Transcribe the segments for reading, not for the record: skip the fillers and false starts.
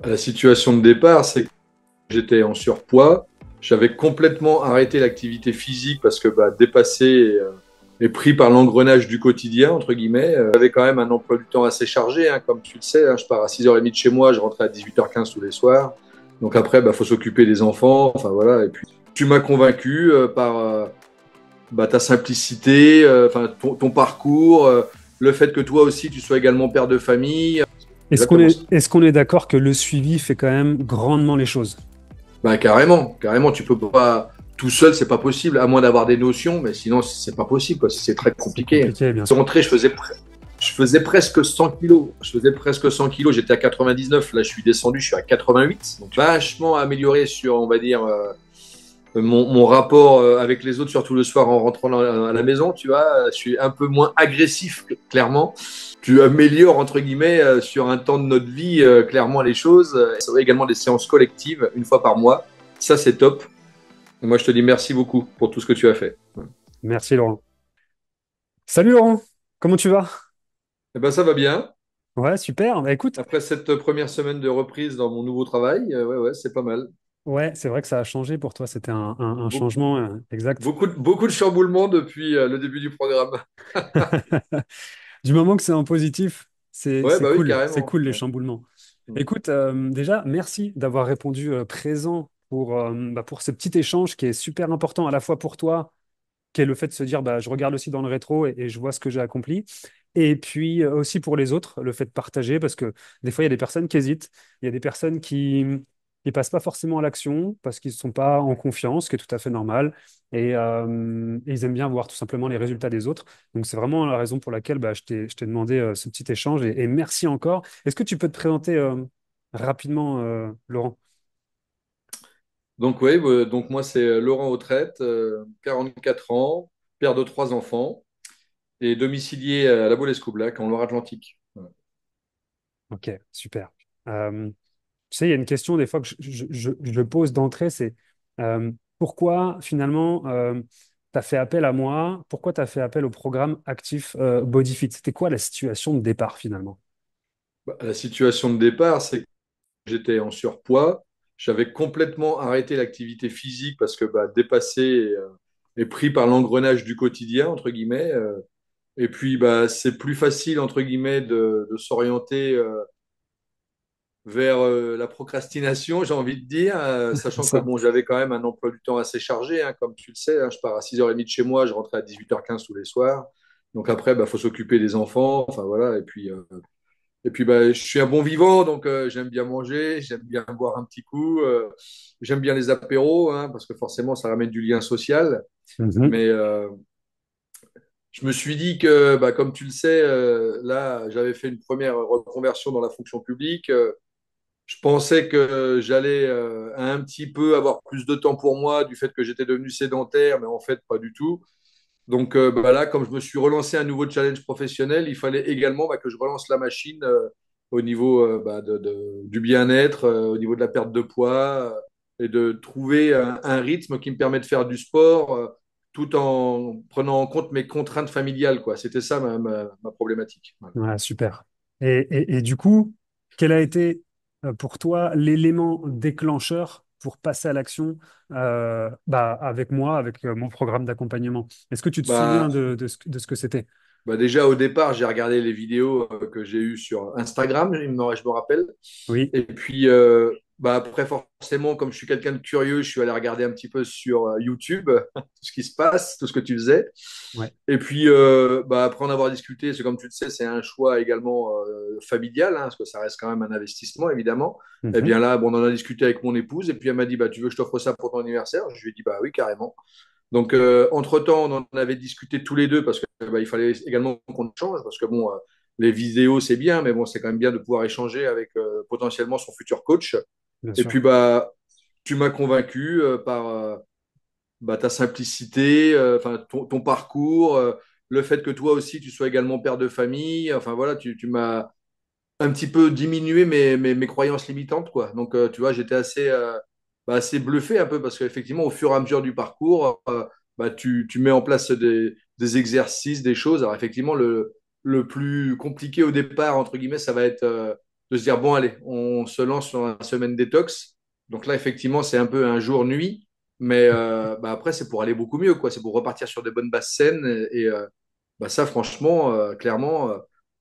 La situation de départ, c'est que j'étais en surpoids. J'avais complètement arrêté l'activité physique parce que dépassé et pris par l'engrenage du quotidien, entre guillemets. J'avais quand même un emploi du temps assez chargé, hein, comme tu le sais. Hein, je pars à 6h30 de chez moi, je rentrais à 18h15 tous les soirs. Donc après, faut s'occuper des enfants. Enfin voilà. Et puis, tu m'as convaincu par ta simplicité, ton parcours, le fait que toi aussi, tu sois également père de famille. Exactement. Est-ce qu'on est d'accord que le suivi fait quand même grandement les choses? Carrément, carrément, tu peux pas tout seul, c'est pas possible, à moins d'avoir des notions, mais sinon c'est pas possible, quoi. C'est très C'est compliqué. compliqué, bien sûr. Rentré, je faisais presque 100 kilos. Je faisais presque 100 kilos. J'étais à 99. Là, je suis descendu. Je suis à 88. Donc, vachement amélioré sur, on va dire, mon rapport avec les autres, surtout le soir en rentrant à la maison. Tu vois, je suis un peu moins agressif, clairement. Tu améliores, entre guillemets, sur un temps de notre vie, clairement les choses. Ça va également des séances collectives, une fois par mois. Ça, c'est top. Et moi, je te dis merci beaucoup pour tout ce que tu as fait. Merci Laurent. Salut Laurent, comment tu vas? Eh ben, ça va bien. Ouais, super. Bah, écoute, Après cette première semaine de reprise dans mon nouveau travail, ouais, ouais, c'est pas mal. ouais, c'est vrai que ça a changé pour toi. C'était un Be- changement exact. beaucoup de chamboulements depuis le début du programme. Du moment que c'est en positif, Ouais, c'est bah oui, cool. C'est carrément. cool les Ouais. chamboulements. Mm. Écoute, déjà, merci d'avoir répondu présent pour ce petit échange qui est super important à la fois pour toi, qui est le fait de se dire, bah, je regarde aussi dans le rétro et je vois ce que j'ai accompli. Et puis aussi pour les autres, le fait de partager, parce que des fois, il y a des personnes qui hésitent, il y a des personnes qui passent pas forcément à l'action parce qu'ils ne sont pas en confiance, ce qui est tout à fait normal. Et ils aiment bien voir tout simplement les résultats des autres. Donc, c'est vraiment la raison pour laquelle bah, je t'ai demandé ce petit échange et merci encore. Est-ce que tu peux te présenter rapidement, Laurent? Donc, oui, donc moi, c'est Laurent Autrette, 44 ans, père de trois enfants et domicilié à la Baule-Escoublac, en Loire-Atlantique. Ouais. Ok, super. Tu sais, il y a une question des fois que je pose d'entrée, c'est pourquoi finalement tu as fait appel à moi? Pourquoi tu as fait appel au programme Actif BodyFit? C'était quoi la situation de départ finalement? La situation de départ, c'est que j'étais en surpoids. J'avais complètement arrêté l'activité physique parce que dépassé et pris par l'engrenage du quotidien, entre guillemets. Et puis, c'est plus facile, entre guillemets, de s'orienter vers la procrastination, j'ai envie de dire, C'est sachant que ça. bon, j'avais quand même un emploi du temps assez chargé, hein, comme tu le sais. Hein, je pars à 6h30 de chez moi, je rentrais à 18h15 tous les soirs. Donc après, faut s'occuper des enfants. Enfin voilà. Et puis je suis un bon vivant, donc j'aime bien manger, j'aime bien boire un petit coup, j'aime bien les apéros, hein, parce que forcément, ça ramène du lien social. Mhm. Mais je me suis dit que, comme tu le sais, là, j'avais fait une première reconversion dans la fonction publique. Je pensais que j'allais un petit peu avoir plus de temps pour moi du fait que j'étais devenu sédentaire, mais en fait, pas du tout. Donc là, comme je me suis relancé un nouveau challenge professionnel, il fallait également que je relance la machine au niveau du bien-être, au niveau de la perte de poids, et de trouver un rythme qui me permet de faire du sport tout en prenant en compte mes contraintes familiales, quoi. C'était ça ma problématique. Voilà. Ouais, super. Et du coup, quel a été pour toi l'élément déclencheur pour passer à l'action avec moi, avec mon programme d'accompagnement? Est-ce que tu te souviens Bah, de ce que c'était? déjà au départ, j'ai regardé les vidéos que j'ai eues sur Instagram, je me rappelle. Oui. Et puis, après, forcément, comme je suis quelqu'un de curieux, je suis allé regarder un petit peu sur YouTube tout ce qui se passe, tout ce que tu faisais. Ouais. Et puis, après en avoir discuté, c'est comme tu le sais, c'est un choix également familial, hein, parce que ça reste quand même un investissement, évidemment. Et Mhm. bien là, bon, on en a discuté avec mon épouse, et puis elle m'a dit, tu veux que je t'offre ça pour ton anniversaire? Je lui ai dit, bah oui, carrément. Donc, entre-temps, on en avait discuté tous les deux, parce que il fallait également qu'on change, parce que bon, les vidéos, c'est bien, mais bon, c'est quand même bien de pouvoir échanger avec potentiellement son futur coach. Bien Et sûr. puis, tu m'as convaincu par ta simplicité, ton parcours, le fait que toi aussi, tu sois également père de famille. Enfin, voilà, tu m'as un petit peu diminué mes croyances limitantes, quoi. Donc, tu vois, j'étais assez bluffé un peu parce qu'effectivement, au fur et à mesure du parcours, tu mets en place des exercices, des choses. Alors, effectivement, le plus compliqué au départ, entre guillemets, ça va être de se dire, bon, allez, on se lance sur une semaine détox. Donc là, effectivement, c'est un peu un jour-nuit. Mais bah, après, c'est pour aller beaucoup mieux, quoi. C'est pour repartir sur des bonnes bases saines. Bah, ça, franchement, clairement,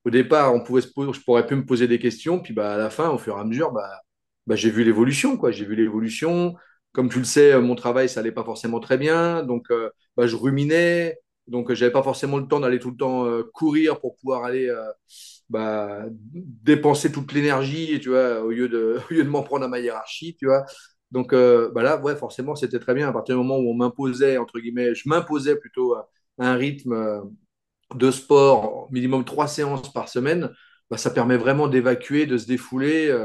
au départ, je pourrais plus me poser des questions. Puis bah, à la fin, au fur et à mesure, bah, j'ai vu l'évolution, quoi. J'ai vu l'évolution. Comme tu le sais, mon travail, ça allait pas forcément très bien. Donc, bah, je ruminais. Donc, j'avais pas forcément le temps d'aller tout le temps courir pour pouvoir aller bah, dépenser toute l'énergie, tu vois, au lieu de m'en prendre à ma hiérarchie, tu vois. Donc, bah là, ouais, forcément, c'était très bien. À partir du moment où on m'imposait, entre guillemets, je m'imposais plutôt un rythme de sport, minimum 3 séances par semaine, bah, ça permet vraiment d'évacuer, de se défouler.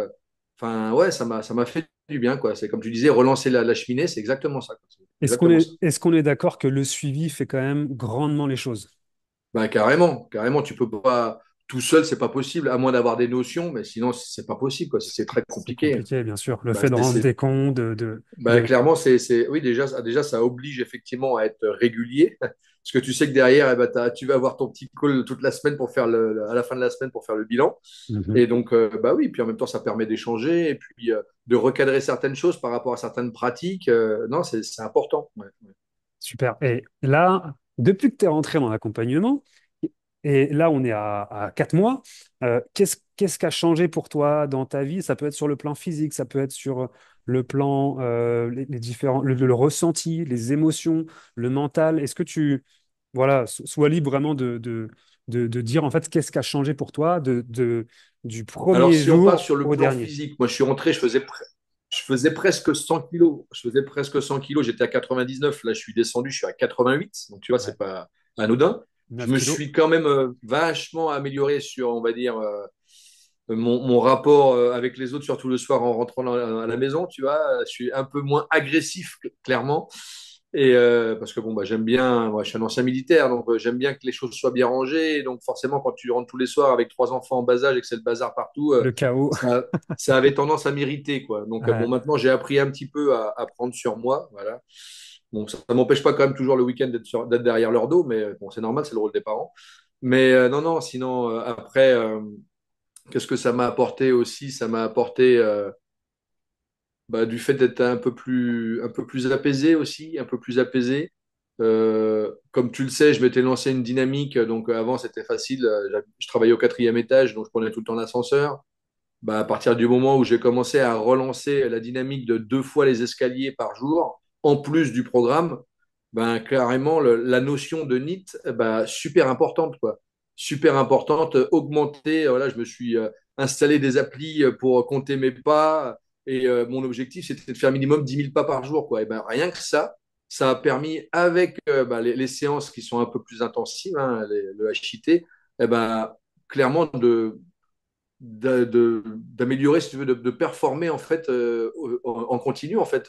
Enfin, ouais, ça m'a fait du bien, quoi. C'est comme tu disais, relancer la cheminée, c'est exactement ça, quoi. C'est exactement ça. Est-ce qu'on est d'accord que le suivi fait quand même grandement les choses? Bah, carrément, carrément, tu peux pas, tout seul, c'est pas possible, à moins d'avoir des notions, mais sinon, c'est pas possible, quoi. C'est très C'est compliqué. compliqué, bien sûr. Le Bah, fait de rendre des comptes, clairement, oui, déjà, ça oblige effectivement à être régulier. Parce que tu sais que derrière, eh ben, tu vas avoir ton petit call toute la semaine pour faire à la fin de la semaine pour faire le bilan. Mhm. Et donc, bah oui, puis en même temps, ça permet d'échanger et puis de recadrer certaines choses par rapport à certaines pratiques. Non, c'est important. Ouais, ouais. Super. Et là, depuis que tu es rentré dans l'accompagnement, et là, on est à 4 mois, qu'est-ce qui a changé pour toi dans ta vie? Ça peut être sur le plan physique, ça peut être sur le plan, les différents, le ressenti, les émotions, le mental. Est-ce que voilà, sois libre vraiment de dire en fait qu'est-ce qui a changé pour toi du Alors, premier si on parle jour sur le au plan dernier? physique, moi, je suis rentré, je faisais presque 100 kilos. Je faisais presque 100 kilos. J'étais à 99. Là, je suis descendu, je suis à 88. Donc, tu vois, Ouais. c'est pas anodin. Je 9 me kilos. suis quand même vachement amélioré sur, on va dire, mon rapport avec les autres, surtout le soir en rentrant à la maison, tu vois. Je suis un peu moins agressif, clairement. Et parce que bon, bah, j'aime bien, moi, je suis un ancien militaire, donc j'aime bien que les choses soient bien rangées. Et donc forcément, quand tu rentres tous les soirs avec 3 enfants en bas âge et que c'est le bazar partout, Le chaos. ça, ça avait tendance à m'irriter, quoi. Donc bon, Ouais. maintenant, j'ai appris un petit peu à prendre sur moi, voilà. Bon, ça ne m'empêche pas quand même toujours le week-end d'être derrière leur dos, mais bon, c'est normal, c'est le rôle des parents. Mais non, non, sinon, après, qu'est-ce que ça m'a apporté aussi? Ça m'a apporté bah, du fait d'être un peu plus apaisé aussi, un peu plus apaisé. Comme tu le sais, je m'étais lancé une dynamique, donc avant c'était facile. Je travaillais au 4e étage, donc je prenais tout le temps l'ascenseur. Bah, à partir du moment où j'ai commencé à relancer la dynamique de 2 fois les escaliers par jour, en plus du programme, ben, carrément la notion de NIT, bah, super importante, quoi. Super importante, augmenter. Voilà, je me suis installé des applis pour compter mes pas. Et mon objectif, c'était de faire minimum 10 000 pas par jour, quoi. Et ben, rien que ça a permis, avec bah, les séances qui sont un peu plus intensives, hein, le HIT, eh ben, clairement d'améliorer, si tu veux, de performer en fait en continu, en fait,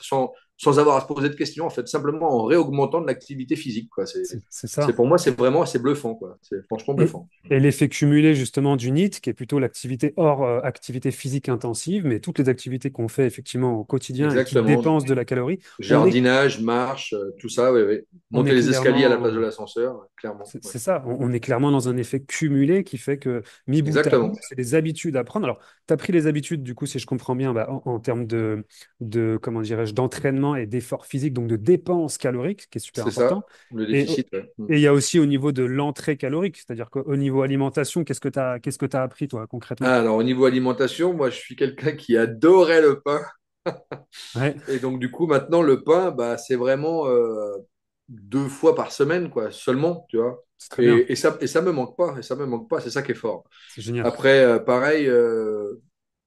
sans avoir à se poser de questions, en fait, simplement en réaugmentant de l'activité physique, quoi. C'est ça. Pour moi, c'est vraiment assez bluffant, quoi. C'est franchement Et, bluffant. et l'effet cumulé justement du NEAT, qui est plutôt l'activité hors activité physique intensive, mais toutes les activités qu'on fait effectivement au quotidien et qui Exactement. dépensent de la calorie, Jardinage, marche, tout ça, oui, oui. on est Monter les escaliers à la place de clairement, l'ascenseur, clairement. Ouais. c'est ça, on est clairement dans un effet cumulé qui fait que, mis bout à bout, Exactement. c'est des habitudes à prendre. Alors, tu as pris les habitudes, du coup, si je comprends bien, bah, en termes comment dirais-je, d'entraînement et d'effort physique, donc de dépenses caloriques, qui est super C'est important. ça, le Et, déficit. Ouais. et il y a aussi au niveau de l'entrée calorique, c'est-à-dire qu'au niveau alimentation, qu'est-ce que tu as appris, toi, concrètement? Ah, alors, au niveau alimentation, moi, je suis quelqu'un qui adorait le pain. Ouais, Et donc, du coup, maintenant, le pain, bah, c'est vraiment 2 fois par semaine, quoi, seulement, tu vois. c'est très bien, Et ça me manque pas, et ça me manque pas, c'est ça qui est fort. c'est génial. Après, pareil,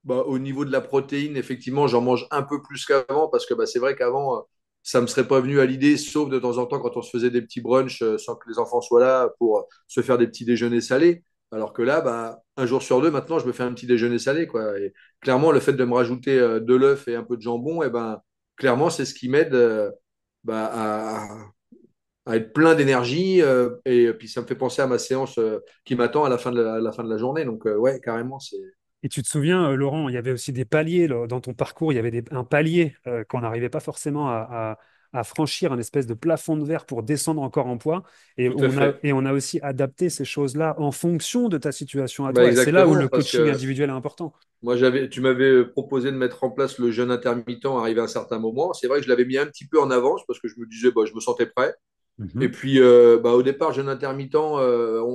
bah, au niveau de la protéine, effectivement, j'en mange un peu plus qu'avant, parce que bah, c'est vrai qu'avant, ça me serait pas venu à l'idée, sauf de temps en temps quand on se faisait des petits brunchs sans que les enfants soient là pour se faire des petits déjeuners salés. Alors que là, bah, un jour sur deux, maintenant, je me fais un petit déjeuner salé, quoi. Et clairement, le fait de me rajouter de l'œuf et un peu de jambon, et ben, clairement, c'est ce qui m'aide bah, à être plein d'énergie. Et puis, ça me fait penser à ma séance qui m'attend à à la fin de la journée. Donc, ouais, carrément, c'est. Et tu te souviens, Laurent, il y avait aussi des paliers là, dans ton parcours, il y avait un palier qu'on n'arrivait pas forcément à franchir un espèce de plafond de verre pour descendre encore en poids. Tout à fait. Et on a aussi adapté ces choses-là en fonction de ta situation à Bah, toi. Et c'est là où exactement, le parce coaching que individuel est important. moi, tu m'avais proposé de mettre en place le jeûne intermittent arrivé à un certain moment. C'est vrai que je l'avais mis un petit peu en avance parce que je me disais, bah, je me sentais prêt. Et Mhm. puis, bah, au départ, jeûne intermittent,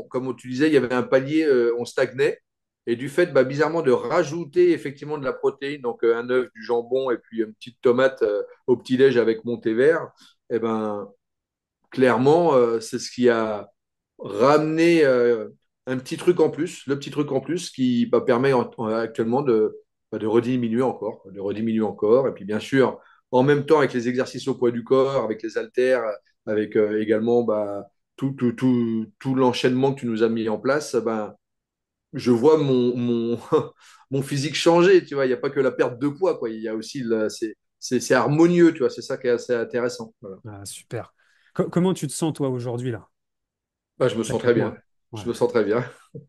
comme tu disais, il y avait un palier, on stagnait. Et du fait, bah, bizarrement, de rajouter effectivement de la protéine, donc un œuf, du jambon et puis une petite tomate au petit-déj avec mon thé vert, eh ben, clairement, c'est ce qui a ramené un petit truc en plus, le petit truc en plus qui bah, permet actuellement de rediminuer encore, de rediminuer encore. Et puis, bien sûr, en même temps, avec les exercices au poids du corps, avec les haltères, avec également bah, tout l'enchaînement que tu nous as mis en place, ben, je vois mon physique changer. Tu vois, il n'y a pas que la perte de poids, quoi. Il y a aussi, c'est harmonieux, tu vois. C'est ça qui est assez intéressant. Voilà. Ah, super. Comment tu te sens, toi, aujourd'hui, là? Bah, je me T'as sens très quelques bien. mois. Ouais. Je me sens très bien.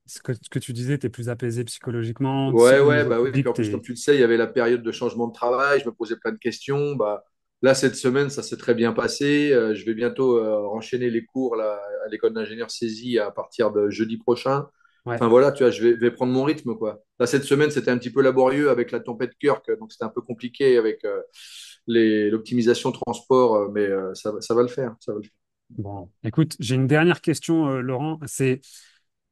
Ce que tu disais, tu es plus apaisé psychologiquement, Ouais, au ouais, niveau bah oui. Et puis physique, en plus, comme tu le sais, il y avait la période de changement de travail. Je me posais plein de questions. Bah, là, cette semaine, ça s'est très bien passé. Je vais bientôt enchaîner les cours là, à l'école d'ingénieur saisie à partir de jeudi prochain. Ouais. Enfin voilà, tu vois, vais prendre mon rythme, quoi. Là, cette semaine, c'était un petit peu laborieux avec la tempête Kirk, donc c'était un peu compliqué avec l'optimisation transport, mais ça va le faire. Ça va le faire. Bon, écoute, j'ai une dernière question, Laurent.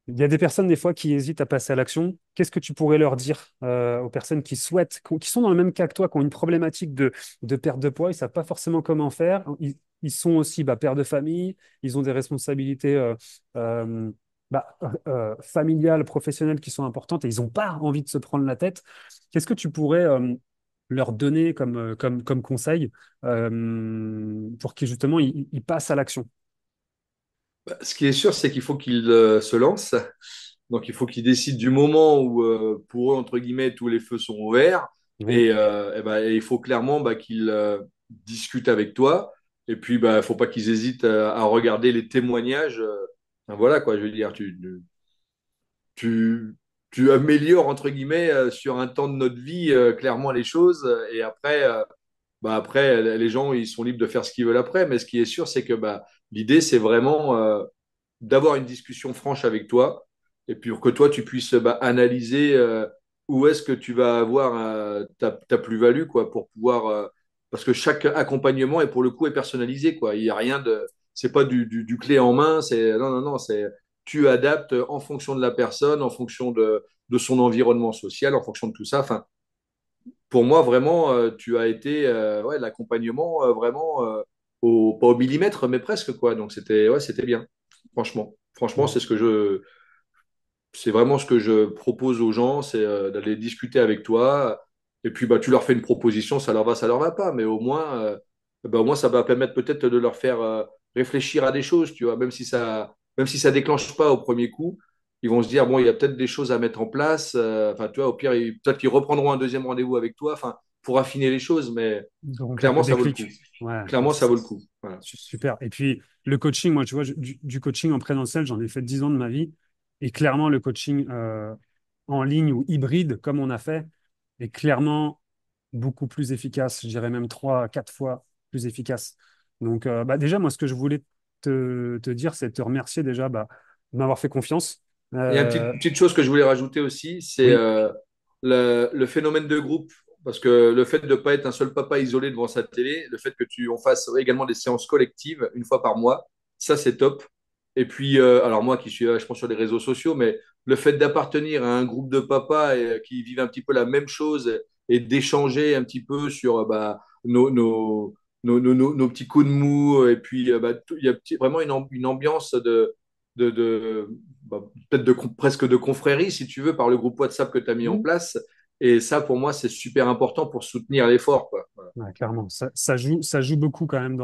Il y a des personnes des fois qui hésitent à passer à l'action. Qu'est-ce que tu pourrais leur dire aux personnes qui souhaitent, qui sont dans le même cas que toi, qui ont une problématique de perte de poids, ils ne savent pas forcément comment faire. Ils sont aussi pères de famille, ils ont des responsabilités euh, familiales, professionnelles qui sont importantes et ils n'ont pas envie de se prendre la tête. Qu'est-ce que tu pourrais leur donner comme conseil pour qu'ils justement ils passent à l'action? Bah, ce qui est sûr, c'est qu'il faut qu'ils se lancent. Donc, il faut qu'ils décident du moment où, pour eux, entre guillemets, tous les feux sont ouverts. Oui. Et il faut clairement bah, qu'ils discutent avec toi. Et puis, bah, il ne faut pas qu'ils hésitent à regarder les témoignages. Enfin, voilà, quoi, je veux dire, tu, tu améliores, entre guillemets, sur un temps de notre vie, clairement, les choses. Et après, bah, après, les gens, ils sont libres de faire ce qu'ils veulent après. Mais ce qui est sûr, c'est que bah, l'idée, c'est vraiment d'avoir une discussion franche avec toi, et puis pour que toi, tu puisses bah, analyser où est-ce que tu vas avoir ta plus-value, quoi, pour pouvoir... parce que chaque accompagnement, est pour le coup, est personnalisé, quoi. Il n'y a rien de... C'est pas du clé en main, c'est... Non, non, non, c'est... Tu adaptes en fonction de la personne, en fonction de son environnement social, en fonction de tout ça. Enfin, pour moi, vraiment, tu as été ouais, l'accompagnement vraiment pas au millimètre, mais presque quoi. Donc c'était ouais, c'était bien, franchement. Franchement, Bon. c'est vraiment ce que je propose aux gens, c'est d'aller discuter avec toi. Et puis bah tu leur fais une proposition, ça leur va pas, mais au moins ça va permettre peut-être de leur faire réfléchir à des choses, tu vois, même si ça déclenche pas au premier coup. Ils vont se dire, bon, il y a peut-être des choses à mettre en place. Enfin, tu vois, au pire, peut-être qu'ils reprendront un deuxième rendez-vous avec toi, enfin, pour affiner les choses, mais Donc, clairement, quelques ça vaut le coup. déclics. Ouais, Clairement, ça vaut le coup. Voilà. super. Et puis, le coaching, moi, tu vois, du coaching en présentiel, j'en ai fait 10 ans de ma vie. Et clairement, le coaching en ligne ou hybride, comme on a fait, est clairement beaucoup plus efficace. Je dirais même 3 à 4 fois plus efficace. Donc, déjà, moi, ce que je voulais te dire, c'est te remercier déjà de m'avoir fait confiance. Et Euh, une petite chose que je voulais rajouter aussi, c'est oui, le phénomène de groupe. Parce que le fait de ne pas être un seul papa isolé devant sa télé, le fait que on fasse également des séances collectives une fois par mois, ça c'est top. Et puis, alors moi qui suis vachement sur les réseaux sociaux, mais le fait d'appartenir à un groupe de papas qui vivent un petit peu la même chose et d'échanger un petit peu sur bah, nos petits coups de mou, et puis bah, il y a vraiment une ambiance de, bah, peut-être presque de confrérie, si tu veux, par le groupe WhatsApp que tu as mis en place. Et ça, pour moi, c'est super important pour soutenir l'effort, quoi. Voilà. ouais, clairement. Ça joue beaucoup quand même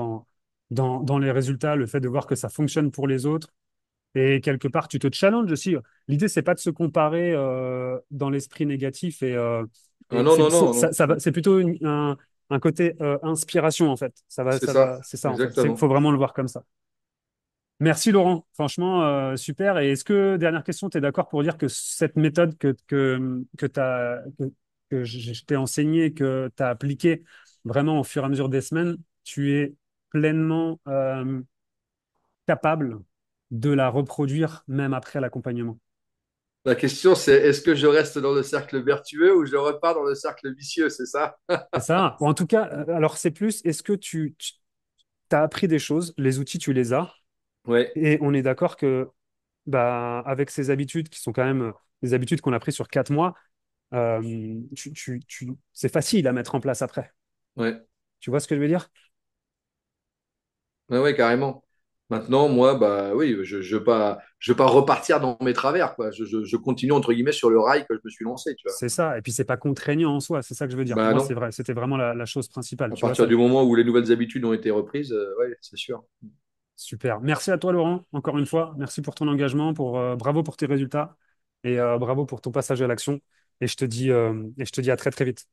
dans les résultats, le fait de voir que ça fonctionne pour les autres. Et quelque part, tu te challenges aussi. L'idée, c'est pas de se comparer dans l'esprit négatif Ah non, non, non, non. c'est plutôt un côté inspiration en fait. C'est ça, C'est ça en fait. Il faut exactement. vraiment le voir comme ça. Merci Laurent, franchement super. Et est-ce que, dernière question, tu es d'accord pour dire que cette méthode que je t'ai enseignée, que tu as appliquée vraiment au fur et à mesure des semaines, tu es pleinement capable de la reproduire même après l'accompagnement. La question, c'est est-ce que je reste dans le cercle vertueux ou je repars dans le cercle vicieux, c'est ça? C'est ça. Ou en tout cas, alors c'est plus, est-ce que tu as appris des choses, les outils, tu les as, Ouais, et on est d'accord que bah, avec ces habitudes qui sont quand même des habitudes qu'on a prises sur 4 mois, c'est facile à mettre en place après. ouais, Tu vois ce que je veux dire? ouais, ouais, carrément. Maintenant, moi, bah oui, je veux pas repartir dans mes travers, quoi. Je continue entre guillemets sur le rail que je me suis lancé, tu vois. C'est ça. Et puis c'est pas contraignant en soi, c'est ça que je veux dire. Pour Bah moi, c'est non. vrai, c'était vraiment la chose principale. À Tu vois, partir ça. du moment où les nouvelles habitudes ont été reprises, ouais, c'est sûr. Super. Merci à toi, Laurent, encore une fois. Merci pour ton engagement, bravo pour tes résultats et bravo pour ton passage à l'action. Et je te dis à très très vite.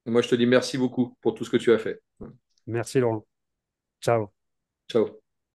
Et moi, je te dis merci beaucoup pour tout ce que tu as fait. Merci, Laurent. Ciao. Ciao.